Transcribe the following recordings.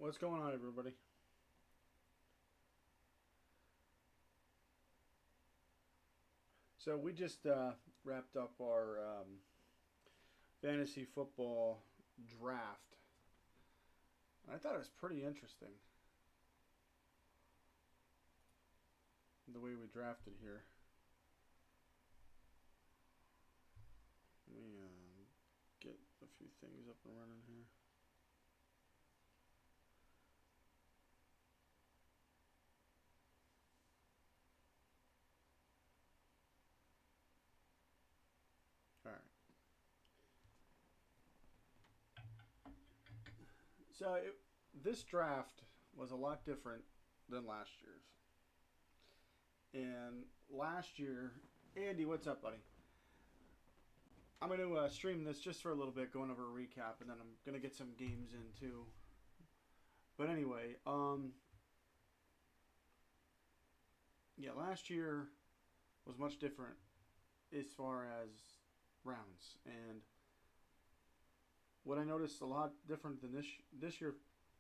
What's going on, everybody? So we just wrapped up our fantasy football draft. I thought it was pretty interesting the way we drafted here. Let me get a few things up and running here. All right. This draft was a lot different than last year's. And last year, Andy, what's up, buddy? I'm going to stream this just for a little bit, going over a recap, and then I'm going to get some games in too. But anyway, yeah, last year was much different as far as rounds, and what I noticed a lot different than this year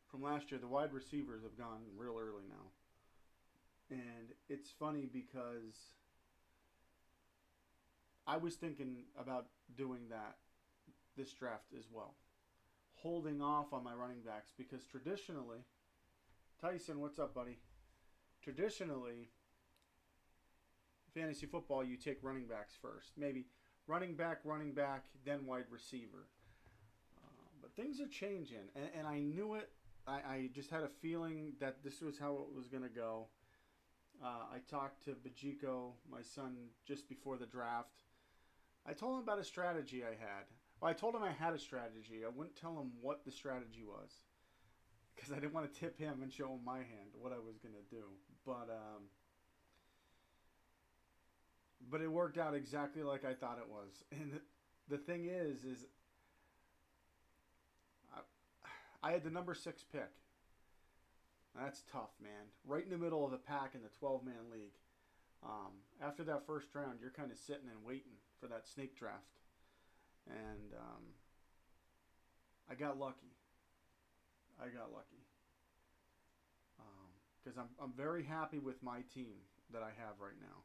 from last year, the wide receivers have gone real early now, and it's funny because I was thinking about doing that this draft as well, holding off on my running backs because traditionally, Tyson, what's up, buddy? Traditionally, fantasy football, you take running backs first. Maybe running back, then wide receiver. But things are changing, and I knew it. I just had a feeling that this was how it was going to go. I talked to Bajiko, my son, just before the draft. I told him about a strategy I had. Well, I told him I had a strategy. I wouldn't tell him what the strategy was because I didn't want to tip him and show him my hand, what I was going to do. But it worked out exactly like I thought it was. And the thing is I had the number 6 pick. That's tough, man. Right in the middle of the pack in the 12-man league. After that first round, you're kind of sitting and waiting for that snake draft. And I got lucky. Because I'm very happy with my team that I have right now.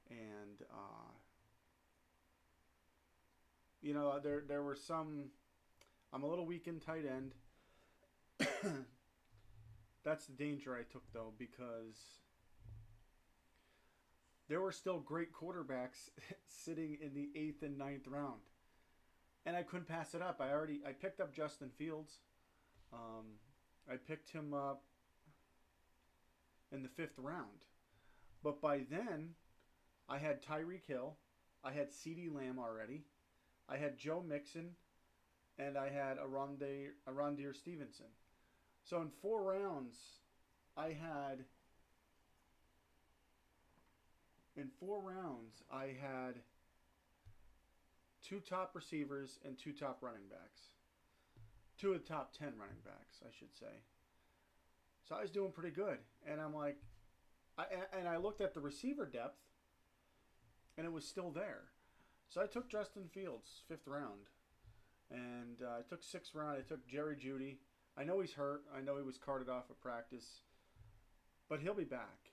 And there were some. I'm a little weak in tight end. That's the danger I took though, because there were still great quarterbacks sitting in the 8th and 9th round, and I couldn't pass it up. I picked up Justin Fields. I picked him up in the 5th round, but by then I had Tyreek Hill, I had CeeDee Lamb already, I had Joe Mixon, and I had Arondir Stevenson. So in 4 rounds, I had 2 top receivers and 2 top running backs. 2 of the top 10 running backs, I should say. So I was doing pretty good. And I'm like, I looked at the receiver depth, and it was still there. So I took Justin Fields, 5th round. And I took 6th round. I took Jerry Jeudy. I know he's hurt. I know he was carted off of practice. But he'll be back.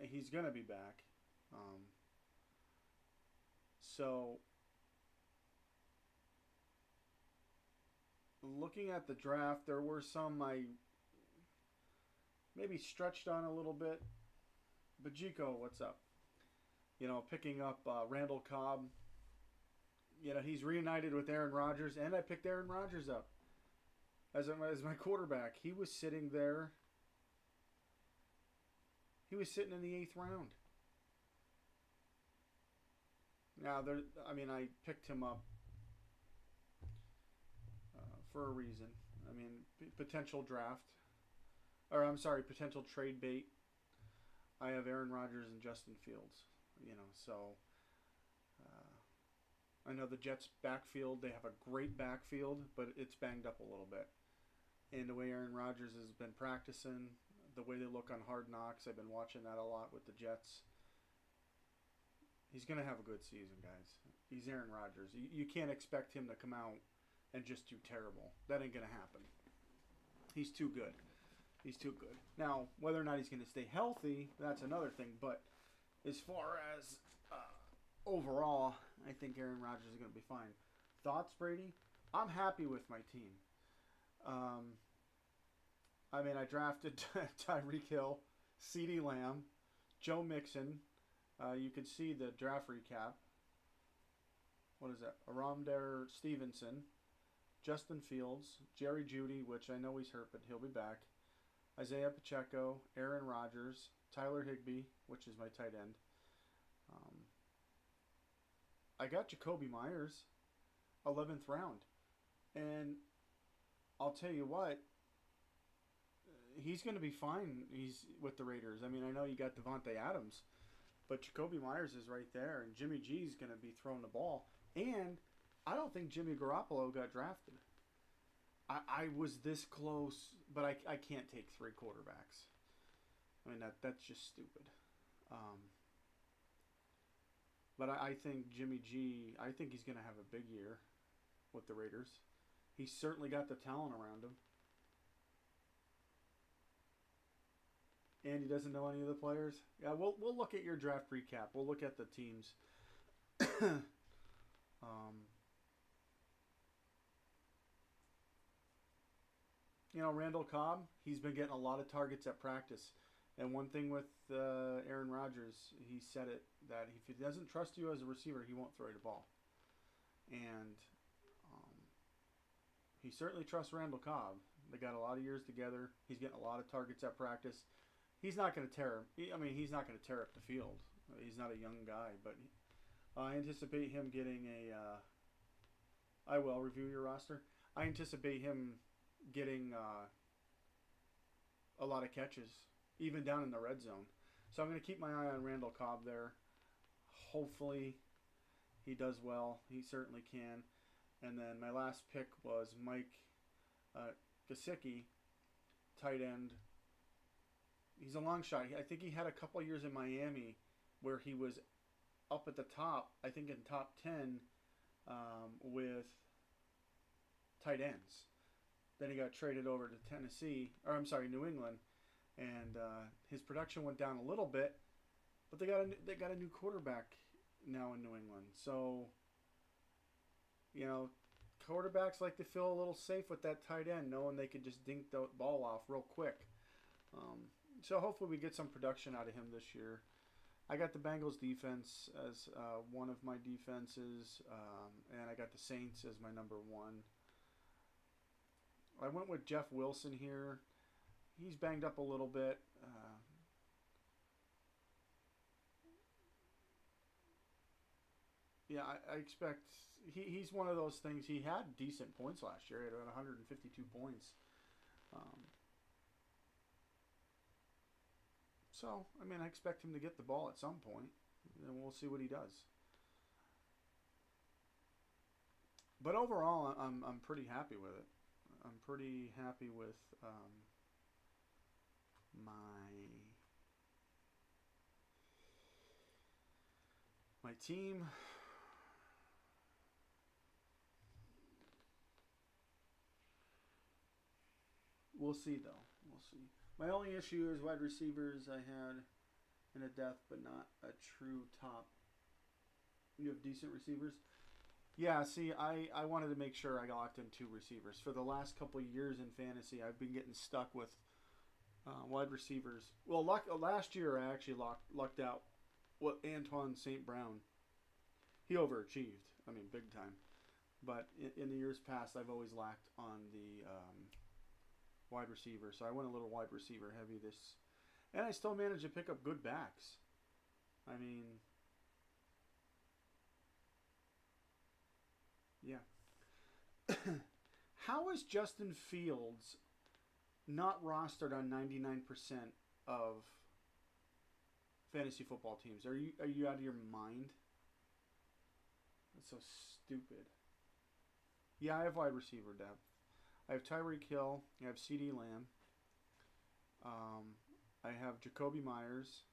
He's going to be back. So, looking at the draft, there were some I maybe stretched on a little bit. Bajiko, what's up? Picking up Randall Cobb. He's reunited with Aaron Rodgers, and I picked Aaron Rodgers up as my quarterback. He was sitting there. He was sitting in the 8th round. Now, I picked him up for a reason. Potential draft. Or, I'm sorry, potential trade bait. I have Aaron Rodgers and Justin Fields. So I know the Jets' backfield, they have a great backfield, but it's banged up a little bit. And the way Aaron Rodgers has been practicing, the way they look on Hard Knocks, I've been watching that a lot with the Jets. He's going to have a good season, guys. He's Aaron Rodgers. You can't expect him to come out and just do terrible. That ain't going to happen. He's too good. He's too good. Now, whether or not he's going to stay healthy, that's another thing. But as far as overall, I think Aaron Rodgers is going to be fine. Thoughts, Brady? I'm happy with my team. Um, I mean, I drafted Tyreek Hill, CeeDee Lamb, Joe Mixon. You can see the draft recap. What is that? Aramdar Stevenson, Justin Fields, Jerry Jeudy, which I know he's hurt, but he'll be back. Isaiah Pacheco, Aaron Rodgers, Tyler Higbee, which is my tight end. Um, I got Jacoby Myers, 11th round. And I'll tell you what, he's going to be fine. He's with the Raiders. I mean, I know you got Devontae Adams, but Jacoby Myers is right there, and Jimmy G is going to be throwing the ball. And I don't think Jimmy Garoppolo got drafted. I was this close, but I can't take 3 quarterbacks. I mean, that's just stupid. But I think Jimmy G, I think he's going to have a big year with the Raiders. He's certainly got the talent around him. And he doesn't know any of the players. Yeah, we'll look at your draft recap. We'll look at the teams. Randall Cobb, he's been getting a lot of targets at practice. And one thing with Aaron Rodgers, he said it, that if he doesn't trust you as a receiver, he won't throw you the ball. And he certainly trusts Randall Cobb. They got a lot of years together. He's getting a lot of targets at practice. He's not going to tear him. He's not going to tear up the field. He's not a young guy, but I anticipate him getting I will review your roster. I anticipate him getting a lot of catches, even down in the red zone. So I'm going to keep my eye on Randall Cobb there. Hopefully he does well. He certainly can. And then my last pick was Mike Gesicki, tight end. He's a long shot. I think he had a couple years in Miami where he was up at the top, I think in top 10 with tight ends. Then he got traded over to New England, and his production went down a little bit, but they got a new quarterback now in New England. So, quarterbacks like to feel a little safe with that tight end, knowing they could just dink the ball off real quick. So hopefully we get some production out of him this year. I got the Bengals defense as one of my defenses, and I got the Saints as my number 1. I went with Jeff Wilson here. He's banged up a little bit. I expect he's one of those things. He had decent points last year. He had about 152 points. So, I expect him to get the ball at some point, and we'll see what he does. But overall, I'm pretty happy with it. I'm pretty happy with my team. We'll see, though. We'll see. My only issue is wide receivers. I had in a depth, but not a true top. You have decent receivers? Yeah, see, I wanted to make sure I locked in 2 receivers. For the last couple of years in fantasy, I've been getting stuck with wide receivers. Well, last year I actually lucked out with Antoine St. Brown. He overachieved. Big time. But in the years past, I've always lacked on the wide receiver. So I went a little wide receiver heavy this. And I still managed to pick up good backs. Yeah. How is Justin Fields not rostered on 99% of fantasy football teams? Are you out of your mind? That's so stupid. Yeah, I have wide receiver depth. I have Tyreek Hill. I have CeeDee Lamb. I have Jacoby Myers.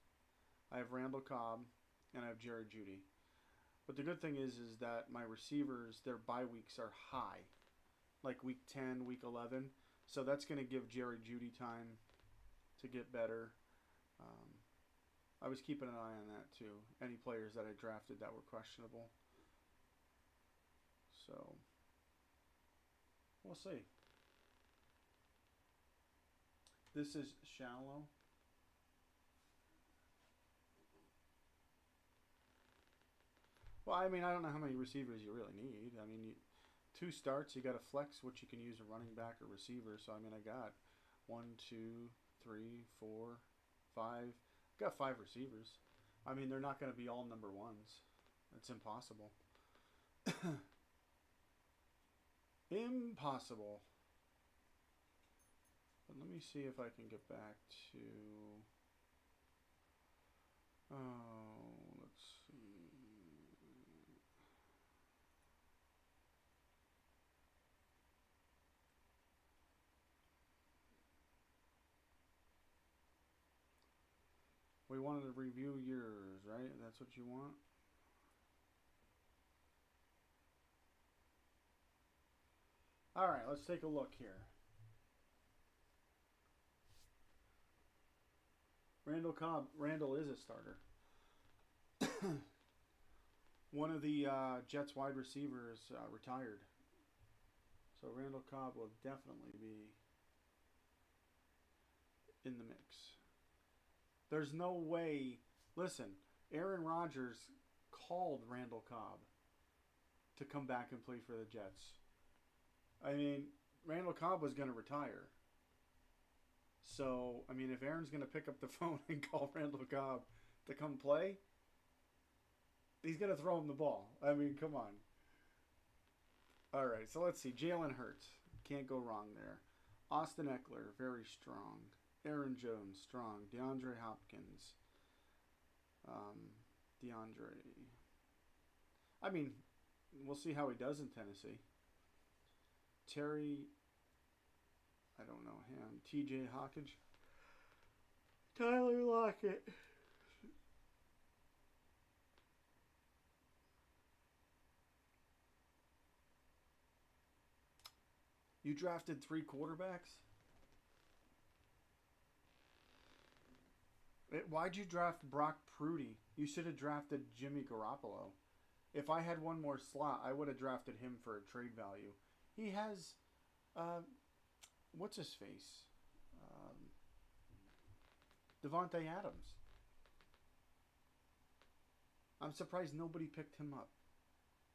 I have Randall Cobb. And I have Jerry Jeudy. But the good thing is that my receivers, their bye weeks are high. Like week 10, week 11. So that's going to give Jerry Judy time to get better. Um, I was keeping an eye on that too. Any players that I drafted that were questionable. So we'll see. This is shallow. Well, I mean, I don't know how many receivers you really need. I mean, two starts, you got to flex what you can use a running back or receiver. So, I mean, I got 1, 2, 3, 4, 5. Got 5 receivers. I mean, they're not going to be all number ones. It's impossible. Impossible. But let me see if I can get back to. Oh, let's see. We wanted to review yours, right? That's what you want? All right, let's take a look here. Randall Cobb. Randall is a starter. One of the Jets wide receivers retired. So Randall Cobb will definitely be in the mix. There's no way. Listen, Aaron Rodgers called Randall Cobb to come back and play for the Jets. I mean, Randall Cobb was going to retire. So, I mean, if Aaron's going to pick up the phone and call Randall Cobb to come play, he's going to throw him the ball. I mean, come on. All right, so let's see. Jalen Hurts. Can't go wrong there. Austin Eckler, very strong. Aaron Jones, strong. DeAndre Hopkins. DeAndre. I mean, we'll see how he does in Tennessee. Terry. I don't know him. TJ Hawkins. Tyler Lockett. You drafted 3 quarterbacks? Why'd you draft Brock Purdy? You should have drafted Jimmy Garoppolo. If I had one more slot, I would have drafted him for a trade value. He has, what's his face? Devontae Adams. I'm surprised nobody picked him up.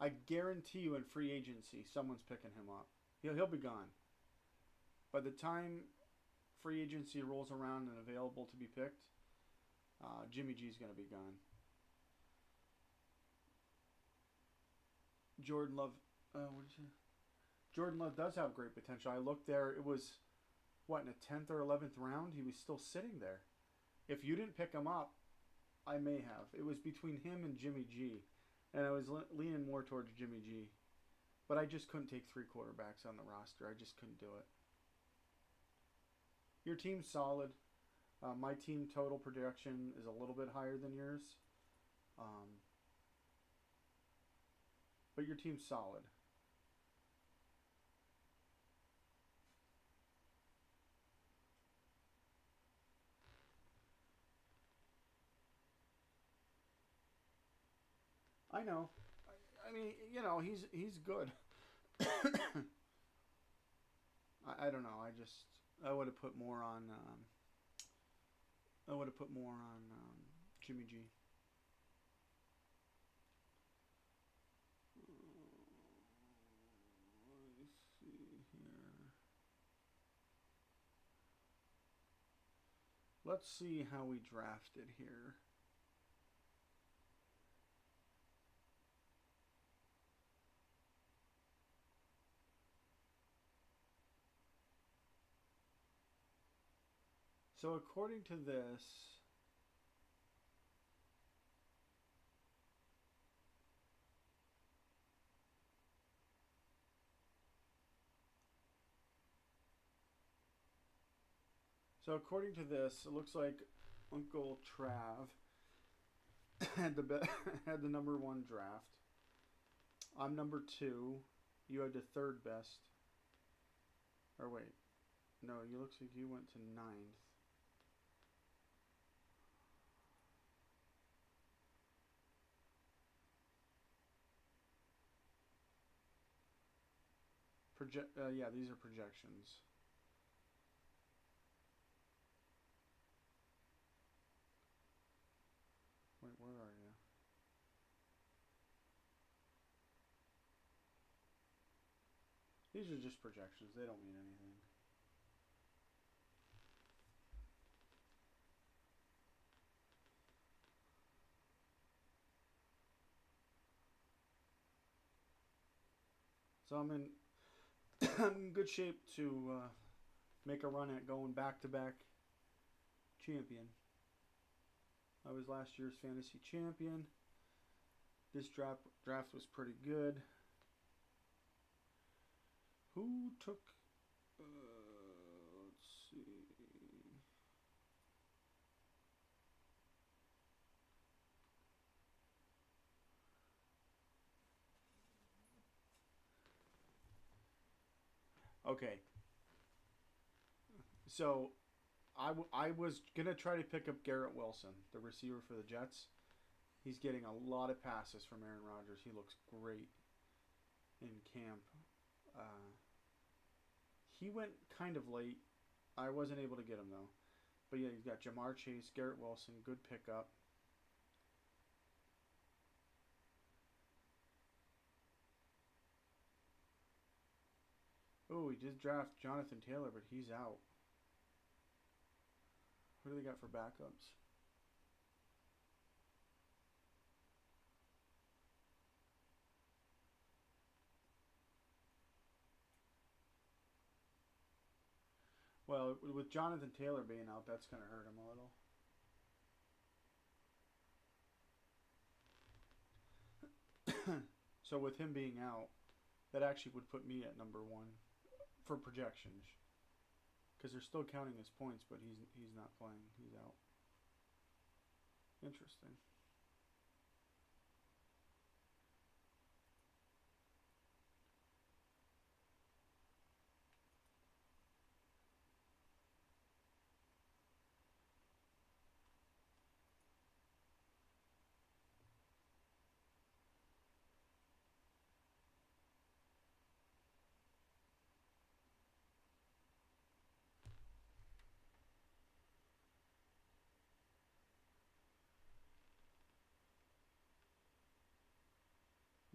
I guarantee you in free agency, someone's picking him up. He'll be gone. By the time free agency rolls around and available to be picked, Jimmy G's going to be gone. Jordan Love. Jordan Love does have great potential. I looked there. It was, what, in a 10th or 11th round? He was still sitting there. If you didn't pick him up, I may have. It was between him and Jimmy G. And I was leaning more towards Jimmy G. But I just couldn't take 3 quarterbacks on the roster. I just couldn't do it. Your team's solid. My team total production is a little bit higher than yours. But your team's solid. I know. I mean, you know, he's good. I don't know. I would have put more on. I would have put more on Jimmy G. Let me see here. Let's see how we drafted here. So according to this, it looks like Uncle Trav had had the number 1 draft. I'm number 2. You had the 3rd best. Or wait. No, you looks like you went to ninth. Yeah, these are projections. Wait, where are you? These are just projections. They don't mean anything. So I'm in I'm in good shape to make a run at going back to back champion. I was last year's fantasy champion. This draft was pretty good. Who took? Let's see. Okay, so I was gonna try to pick up Garrett Wilson, the receiver for the Jets. He's getting a lot of passes from Aaron Rodgers. He looks great in camp. Uh, he went kind of late. I wasn't able to get him though. But yeah, you've got Jamar Chase, Garrett Wilson, good pickup. Oh, he did draft Jonathan Taylor, but he's out. Who do they got for backups? Well, with Jonathan Taylor being out, that's going to hurt him a little. So with him being out, that actually would put me at number one for projections because they're still counting his points, but he's not playing. He's out. Interesting.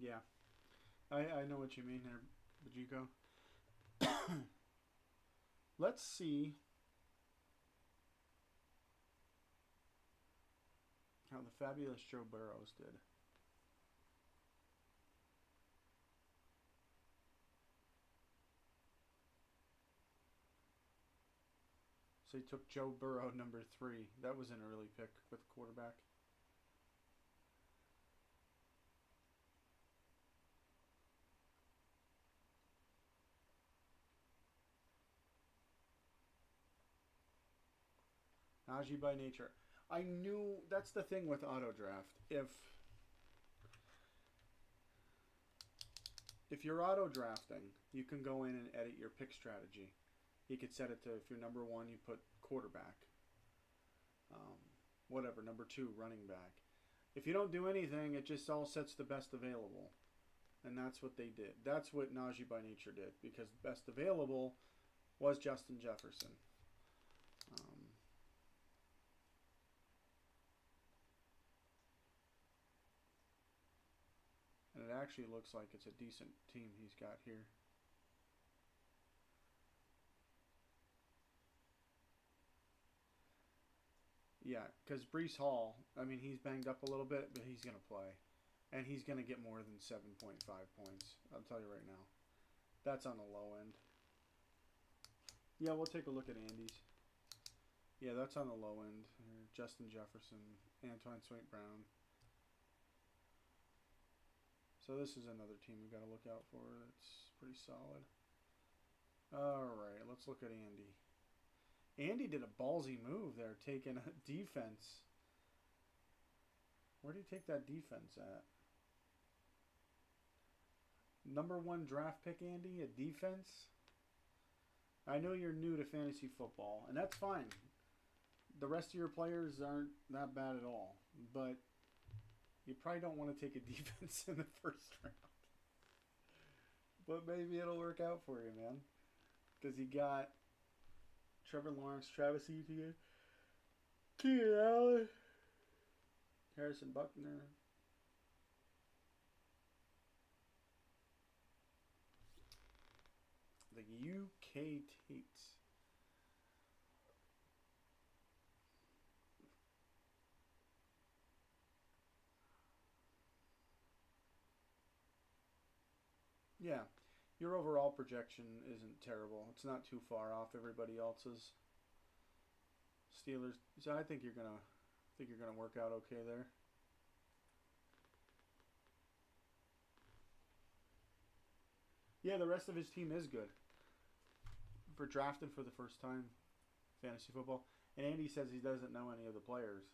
Yeah, I know what you mean there, Bajiko. Let's see how the fabulous Joe Burrows did. So he took Joe Burrow number three. That was an early pick with quarterback. Najee by nature. I knew that's the thing with auto draft. If you're auto drafting, you can go in and edit your pick strategy. You could set it to if you're number one, you put quarterback. Um, Whatever, number two, running back. If you don't do anything, it just all sets the best available. And that's what they did. That's what Najee by nature did because best available was Justin Jefferson. Um, and it actually looks like it's a decent team he's got here. Yeah, because Brees Hall, I mean, he's banged up a little bit, but he's going to play. And he's going to get more than 7.5 points. I'll tell you right now. That's on the low end. Yeah, we'll take a look at Andy's. Yeah, that's on the low end. Justin Jefferson, Antoine St. Brown. So this is another team we got to look out for. That's pretty solid. All right, let's look at Andy. Andy did a ballsy move there, taking a defense. Where did he take that defense at? Number one draft pick, Andy, a defense? I know you're new to fantasy football, and that's fine. The rest of your players aren't that bad at all, but you probably don't want to take a defense in the first round. But maybe it'll work out for you, man. Because you got Trevor Lawrence, Travis Etienne, Keenan Allen, Harrison Buckner. The UK Tates. Yeah, your overall projection isn't terrible. It's not too far off everybody else's. Steelers. So I think you're gonna work out okay there. Yeah, the rest of his team is good for drafting for the first time fantasy football. And Andy says he doesn't know any of the players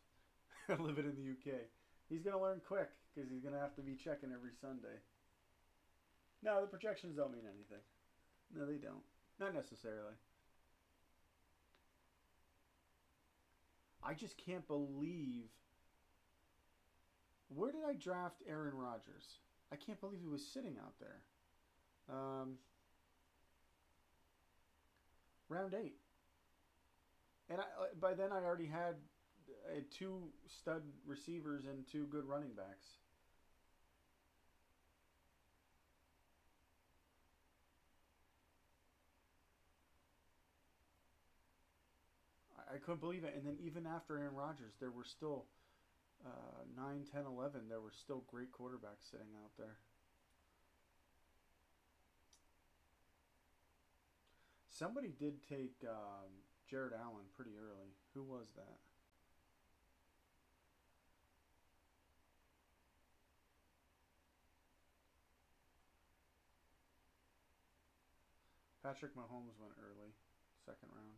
living in the UK. He's gonna learn quick because he's gonna have to be checking every Sunday. No, the projections don't mean anything. No, they don't. Not necessarily. I just can't believe. Where did I draft Aaron Rodgers? I can't believe he was sitting out there. Um, round 8. And by then I already had two stud receivers and two good running backs. I couldn't believe it. And then even after Aaron Rodgers, there were still 9, 10, 11. There were still great quarterbacks sitting out there. Somebody did take Jared Allen pretty early. Who was that? Patrick Mahomes went early, second round.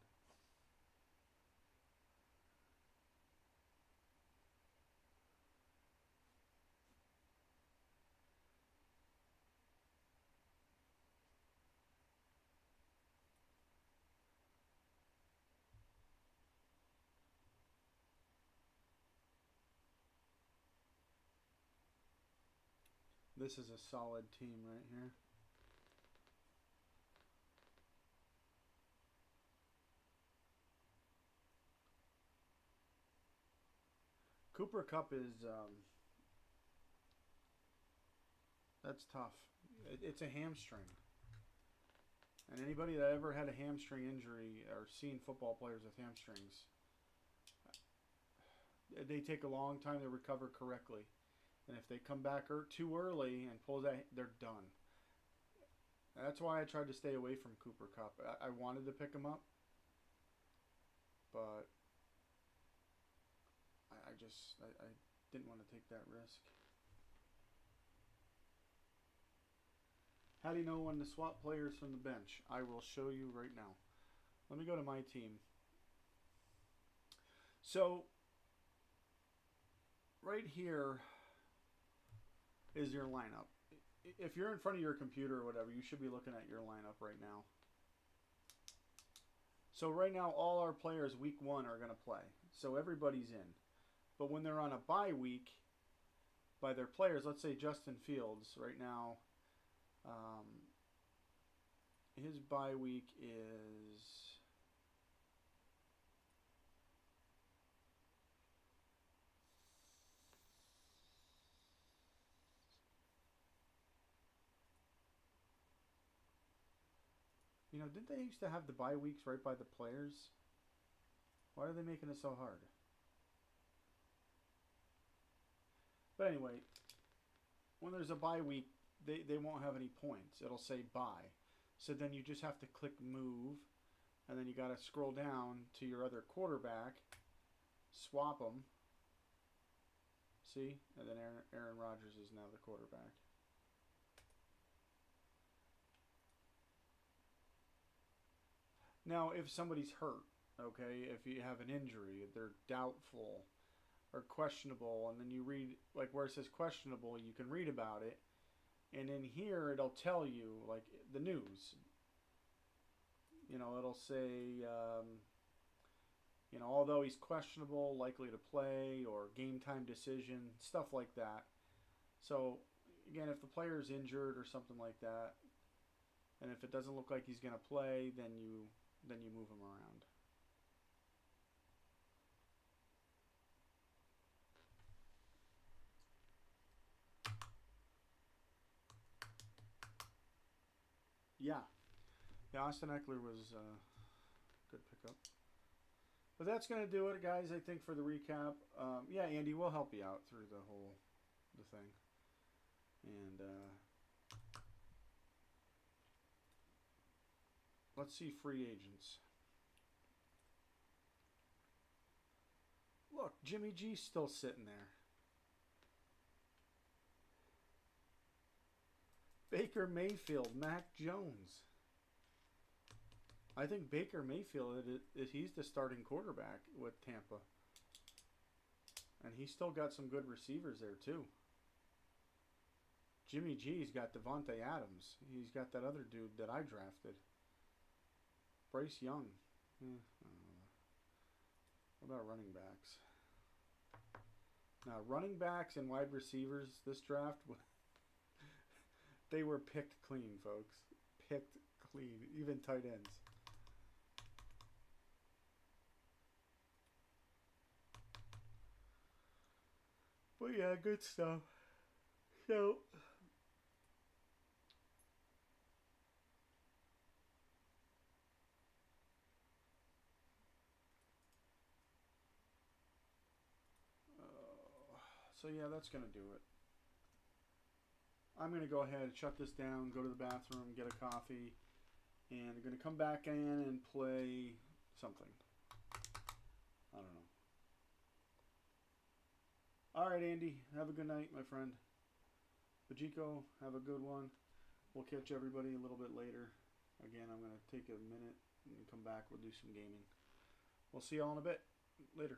This is a solid team right here. Cooper Cup is that's tough. It's a hamstring, and anybody that ever had a hamstring injury or seen football players with hamstrings, they take a long time to recover correctly. And if they come back too early and pull that, they're done. That's why I tried to stay away from Cooper Cup. I wanted to pick him up, but I didn't want to take that risk. How do you know when to swap players from the bench? I will show you right now. Let me go to my team. So, right here is your lineup. If you're in front of your computer or whatever, you should be looking at your lineup right now. So right now, all our players week 1 are going to play. So everybody's in. But when they're on a bye week by their players, let's say Justin Fields right now, his bye week is didn't they used to have the bye weeks right by the players? Why are they making it so hard? But anyway, when there's a bye week, they won't have any points. It'll say bye. So then you just have to click move, and then you got to scroll down to your other quarterback, swap them. See? And then Aaron Rodgers is now the quarterback. Now, if somebody's hurt, okay, if you have an injury, they're doubtful or questionable, and then you read, like where it says questionable, you can read about it, and in here it'll tell you, like the news. You know, it'll say, you know, although he's questionable, likely to play, or game time decision, stuff like that. So, again, if the player is injured or something like that, and if it doesn't look like he's going to play, then you move him around. Yeah, yeah. Austin Eckler was a good pickup. But that's going to do it, guys, I think, for the recap. Yeah, Andy, we'll help you out through the thing. And let's see free agents. Look, Jimmy G's still sitting there. Baker Mayfield, Mac Jones. I think Baker Mayfield, he's the starting quarterback with Tampa. And he's still got some good receivers there, too. Jimmy G's got Devontae Adams. He's got that other dude that I drafted. Bryce Young. What about running backs? Now, running backs and wide receivers this draft, they were picked clean, folks. Picked clean. Even tight ends. But yeah, good stuff. So, so yeah, that's gonna do it. I'm gonna go ahead, shut this down, go to the bathroom, get a coffee, and I'm gonna come back in and play something. I don't know. All right, Andy, have a good night, my friend. Bajiko, have a good one. We'll catch everybody a little bit later. Again, I'm going to take a minute and come back. We'll do some gaming. We'll see y'all in a bit. Later.